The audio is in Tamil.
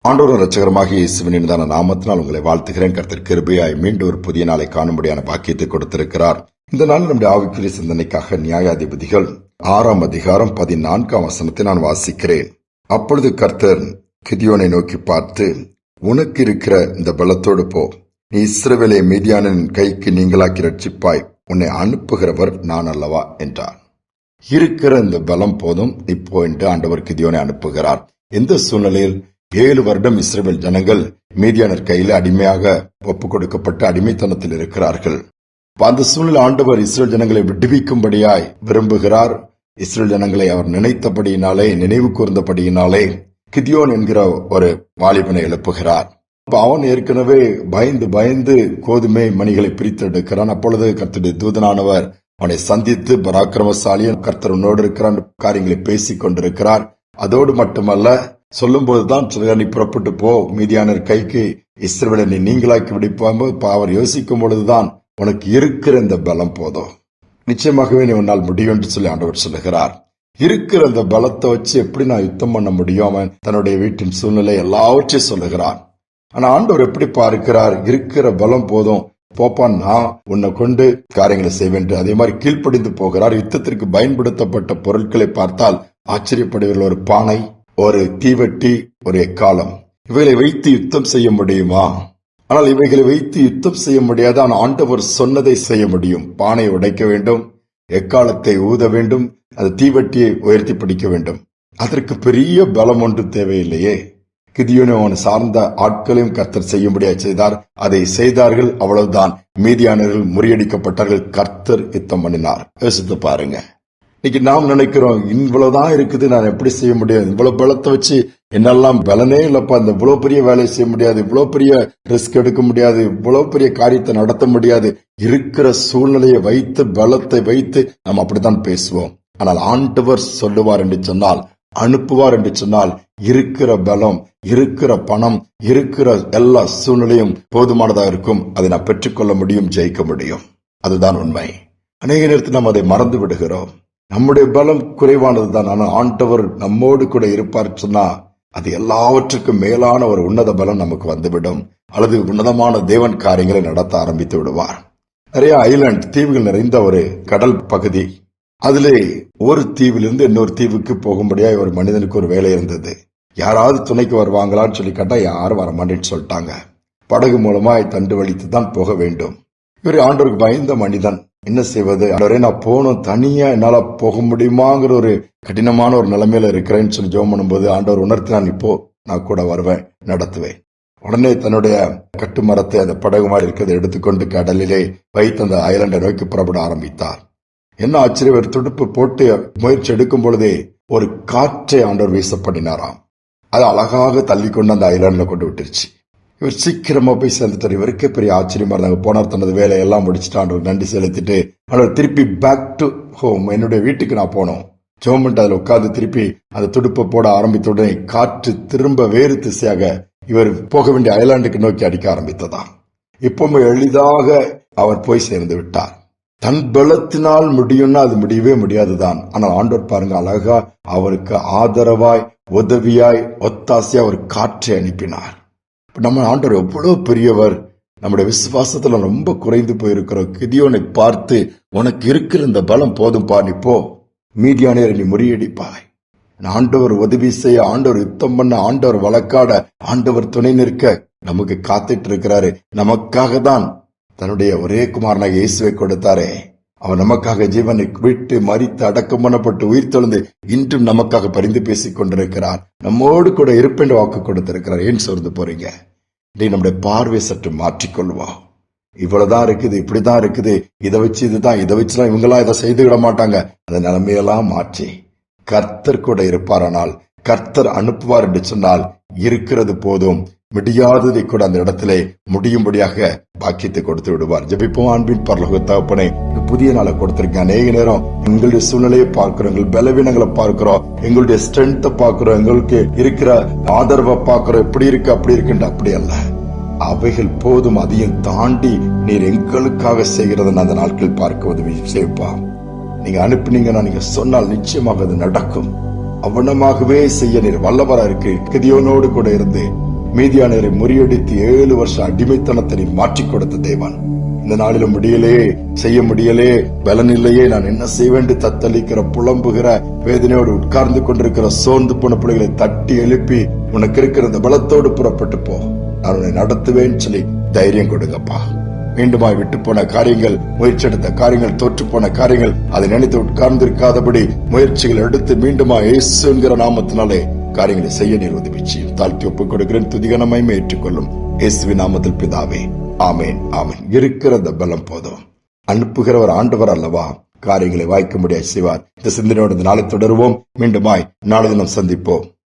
ஆண்டவரும் இரட்சகருமாகிய இயேசுவின் நாமத்தினால் உங்களை வாழ்த்துகிறேன். கர்த்தர் கிருபையாய் மீண்டும் ஒரு புதிய நாளை காணும்படியான பாக்கியத்தை கொடுத்திருக்கிறார். இந்த நாள் நம்முடைய ஆவிக்குரிய சிந்தனைக்காக நியாயாதிபதிகள் 6ஆம் அதிகாரம் 14ஆம் வசனத்தை நான் வாசிக்கிறேன். அப்பொழுது கர்த்தர் கிதியோனை நோக்கி பார்த்து, உனக்கு இருக்கிற இந்த பலத்தோடு போ, நீ இஸ்ரவேலை மீதியானின் கைக்கு நீங்களாக்கி ரட்சிப்பாய், உன்னை அனுப்புகிறவர் நான் அல்லவா என்றார். இருக்கிற இந்த பலம் போதும் இப்போ என்று ஆண்டவர் கிதியோனை அனுப்புகிறார். எந்த சூழ்நிலையில் 7 வருடம் இஸ்ரவேல் ஜனங்கள் மீதியானர் கையில் அடிமையாக ஒப்புக் கொடுக்கப்பட்டு அடிமைத்தனத்தில் இருக்கிறார்கள். அந்த சூழ்நிலை ஆண்டவர் இஸ்ரவேல் ஜனங்களை விடுவிக்கும்படியாய் விரும்புகிறார். இஸ்ரவேல் ஜனங்களை அவர் நினைத்தபடியினாலே, நினைவு கூர்ந்தபடியினாலே கிதியோன் என்கிற ஒரு வாலிபனை எழுப்புகிறார். அவன் ஏற்கனவே பயந்து கோதுமை மணிகளை பிரித்தெடுக்கிறான். அப்பொழுது கர்த்தருடைய தூதனானவர் அவனை சந்தித்து, பராக்கிரமசாலியன், கர்த்தர் உன்னோடு இருக்கிறான் காரியங்களை பேசிக் கொண்டிருக்கிறார். அதோடு மட்டுமல்ல, சொல்லும் போதுதான் நீ புறப்பட்டு போ, மீதியானர் கைக்கு இஸ்ரவேலை நீ நீங்களாக்கி விடுப்பாம. அவர் யோசிக்கும் பொழுதுதான் உனக்கு இருக்கிற இந்த பலம் போதும், நிச்சயமாகவே நீ உன்னால் முடியும் என்று சொல்லி ஆண்டவர் சொல்லுகிறார். இருக்கிற அந்த பலத்தை வச்சு எப்படி நான் யுத்தம் பண்ண முடியும்? அவன் தன்னுடைய வீட்டின் சூழ்நிலை எல்லாவற்றையும் சொல்லுகிறான். ஆனா ஆண்டவர் எப்படி பார்க்கிறார்? இருக்கிற பலம் போதும், போப்பான், நான் உன்னை கொண்டு காரியங்களை செய்வேன். அதே மாதிரி கீழ்ப்படிந்து போகிறார். யுத்தத்திற்கு பயன்படுத்தப்பட்ட பொருட்களை பார்த்தால் ஆச்சரியப்படுகிற ஒரு பானை, ஒரு தீவெட்டி, ஒரு எக்காலம், இவைகளை வைத்து யுத்தம் செய்ய முடியுமா? ஆனால் இவைகளை வைத்து யுத்தம் செய்ய முடியாது. ஆனால் ஆண்டவர் சொன்னதை செய்ய முடியும். பானையை உடைக்க வேண்டும், எக்காலத்தை ஊத வேண்டும், அந்த தீவெட்டியை உயர்த்தி பிடிக்க வேண்டும். அதற்கு பெரிய பலம் ஒன்று தேவையில்லையே. கிதியோனை அவன் சார்ந்த ஆட்களையும் கர்த்தர் செய்யும்படியா செய்தார். அதை செய்தார்கள், அவ்வளவுதான். மீதியானவர்கள் முறியடிக்கப்பட்டார்கள். கர்த்தர் யுத்தம் பண்ணினார். யோசித்து பாருங்க. இன்னைக்கு நாம் நினைக்கிறோம், இவ்வளவுதான் இருக்குது, நான் எப்படி செய்ய முடியும்? இவ்வளவு பலத்தை வச்சு என்னெல்லாம் பலனே இல்லப்பா, இந்த இவ்வளவு பெரிய வேலையை செய்ய முடியாது, இவ்வளவு பெரிய ரிஸ்க் எடுக்க முடியாது, இவ்வளவு பெரிய காரியத்தை நடத்த முடியாது. இருக்கிற சூழ்நிலையை வைத்து, பலத்தை வைத்து நாம் அப்படித்தான் பேசுவோம். ஆனால் ஆண்டவர் சொல்லுவார் என்று சொன்னால், அனுப்புவார் என்று சொன்னால், இருக்கிற பலம், இருக்கிற பணம், இருக்கிற எல்லா சூழ்நிலையும் போதுமானதாக இருக்கும். அதை நான் பெற்றுக்கொள்ள முடியும், ஜெயிக்க முடியும். அதுதான் உண்மை. அநேக நேரத்தில் நாம் அதை மறந்து விடுகிறோம். நம்முடைய பலம் குறைவானதுதான். ஆனால் ஆண்டவர் நம்மோடு கூட இருப்பார் சொன்னா, அது எல்லாவற்றுக்கும் மேலான ஒரு உன்னத பலம் நமக்கு வந்துவிடும். அல்லது உன்னதமான தேவன் காரியங்களை நடத்த ஆரம்பித்து விடுவார். நிறைய ஐலாண்ட், தீவுகள் நிறைந்த ஒரு கடல் பகுதி. அதிலே ஒரு தீவிலிருந்து இன்னொரு தீவுக்கு போகும்படியா ஒரு மனிதனுக்கு ஒரு வேலை இருந்தது. யாராவது துணைக்கு வருவாங்களான்னு சொல்லி கேட்டா யாரும் வரமாட்டேன்னு சொல்லிட்டாங்க. படகு மூலமா தண்டு வலித்து தான் போக வேண்டும். இவர் ஆண்டவருக்கு பயந்த மனிதன். என்ன செய்வது? ஆண்டவரே, நான் போகணும், தனியா என்னால போக முடியுமாங்கிற ஒரு கடினமான ஒரு நிலைமையில இருக்கிறேன்னு சொல்லி ஜெபம் பண்ணும்போது ஆண்டவர் உணர்த்தினான், இப்போ நான் கூட வருவேன், நடத்துவேன். உடனே தன்னுடைய கட்டுமரத்தை, அந்த படகு மாதிரி இருக்கிறத எடுத்துக்கொண்டு கடலிலே வைத்து அந்த ஐலாண்டை நோக்கி புறப்பட ஆரம்பித்தார். என்ன ஆச்சரியம்! ஒரு துடுப்பு போட்டு முயற்சி எடுக்கும் பொழுதே ஒரு காற்றை ஆண்டவர் வீசப்படினாராம். அது அழகாக தள்ளிக்கொண்டு அந்த ஐலாண்ட்ல கொண்டு விட்டுருச்சு. இவர் சீக்கிரமா போய் சேர்ந்துட்டார். இவருக்கே பெரிய ஆச்சரியமா இருந்தாங்க. போனார், தனது வேலையெல்லாம் முடிச்சுட்டு ஆண்டவர் நன்றி செலுத்திட்டு ஆண்டவர் திருப்பி பேக் டு ஹோம், என்னுடைய வீட்டுக்கு நான் போனோம். ஜெபம் அதில் உட்கார்ந்து திருப்பி அந்த துடுப்பை போட ஆரம்பித்த உடனே காற்று திரும்ப வேறு திசையாக இவர் போக வேண்டிய ஐலாண்டுக்கு நோக்கி அடிக்க ஆரம்பித்ததா. இப்பவும் எளிதாக அவர் போய் சேர்ந்து விட்டார். தன் பலத்தினால் முடியும்னா அது முடியவே முடியாதுதான். ஆனால் ஆண்டவர் பாருங்க, அழகா அவருக்கு ஆதரவாய், உதவியாய், ஒத்தாசையா ஒரு காற்றை அனுப்பினார். நம்ம ஆண்டவர் எவ்வளவு பெரியவர்! நம்முடைய விசுவாசத்துல ரொம்ப குறைந்து போயிருக்கிறோம். கிதியோனை பார்த்து, உனக்கு இருக்கிற இந்த பலம் போதும் பா, நீ போ, மீதியானரை நீ முறியடிப்பாய். ஆண்டவர் உதவி செய்ய, ஆண்டவர் யுத்தம் பண்ண, ஆண்டவர் வழக்காட, ஆண்டவர் துணை நிற்க நமக்கு காத்துட்டு இருக்கிறாரு. நமக்காக தான் தன்னுடைய ஒரே குமாரனாக இயேசுவை கொடுத்தாரே. அவர் நமக்காக ஜீவனை விட்டு மரித்து அடக்கம் பண்ணப்பட்டு உயிர் தெழுந்து இன்றும் நமக்காக பரிந்து பேசிக் கொண்டிருக்கிறார். நம்மோடு கூட இருப்பென்று வாக்கு கொடுத்திருக்கிறார். ஏன் சோர்ந்து போறீங்க? நம்முடைய பார்வை சற்று மாற்றிக்கொள்வோம். இவ்வளவுதான் இருக்குது, இப்படிதான் இருக்குது, இதை வச்சு இதுதான், இதை வச்சுதான் இவங்கெல்லாம் இதை செய்து விட மாட்டாங்க. அந்த நிலைமையெல்லாம் மாற்றி கர்த்தர் கூட இருப்பாரானால், கர்த்தர் அனுப்புவார் என்று சொன்னால், இருக்கிறது போதும், முடியாததை கூட அந்த இடத்திலே முடியும்படியாக பாக்கியத்தை கொடுத்து விடுவார். ஜெபிப்போம். அன்பின் பரலோக தகப்பனே, புதிய நாளை கொடுத்திருக்கேன். அநேக நேரம் எங்களுடைய சூழ்நிலையை பார்க்கிறோம், எங்கள் பலவீனங்களை பார்க்கிறோம், எங்களுடைய ஸ்ட்ரென்த்தை பார்க்கிறோம், எங்களுக்கு இருக்கிற ஆதரவை பார்க்கிறோம். எப்படி இருக்கு, அப்படி இருக்குன்ற அப்படி அல்ல. அவைகள் போதும், அதையும் தாண்டி நீர் எங்களுக்காக செய்கிறத அந்த நாட்கள் பார்க்க உதவி செய்ப்பா. நீங்க அனுப்பினீங்கன்னா, நீங்க சொன்னால் நிச்சயமாக அது நடக்கும். அவனமாகவே செய்ய நீர் வல்லவரா இருக்கு. கிதியோனோடு கூட இருந்து மீதியானவரை முறியடித்து 7 வருஷ அடிமைத்தனத்தை நீ மாற்றிக் கொடுத்த தேவன். இந்த நாளிலும் முடியலையே, செய்ய முடியலையே, பலன் இல்லையே, நான் என்ன செய்வேன் தத்தளிக்கிற, புலம்புகிற, வேதனையோடு உட்கார்ந்து கொண்டிருக்கிற சோர்ந்து போன பிள்ளைகளை தட்டி எழுப்பி உனக்கு இருக்கிற இந்த பலத்தோடு புறப்பட்டு போ, நான் உன்னை நடத்துவேன்னு சொல்லி தைரியம் கொடுங்கப்பா. மீண்டுமாய் விட்டு போன காரியங்கள், முயற்சி எடுத்த காரியங்கள், தோற்று போன காரியங்கள், அதை நினைத்து உட்கார்ந்து இருக்காதபடி முயற்சிகள் எடுத்து மீண்டுமா இயேசுங்கிற நாமத்தினாலே காரியங்களை செய்ய நீர் உதவி செய்யும். தாழ்த்தி ஒப்புக் கொடுக்கிறேன். துதிகனமாய் ஏற்றுக்கொள்ளும் இயேசுவின் நாமத்தில் பிதாவே, ஆமேன், ஆமேன். இருக்கிற அந்த பலம் போதும். அனுப்புகிறவர் ஆண்டவர் அல்லவா, காரியங்களை வாய்க்க முடியாது செய்வார். இந்த சிந்தனையோடு இந்த நாளை தொடருவோம். மீண்டுமாய் நாளை தினம் சந்திப்போம்.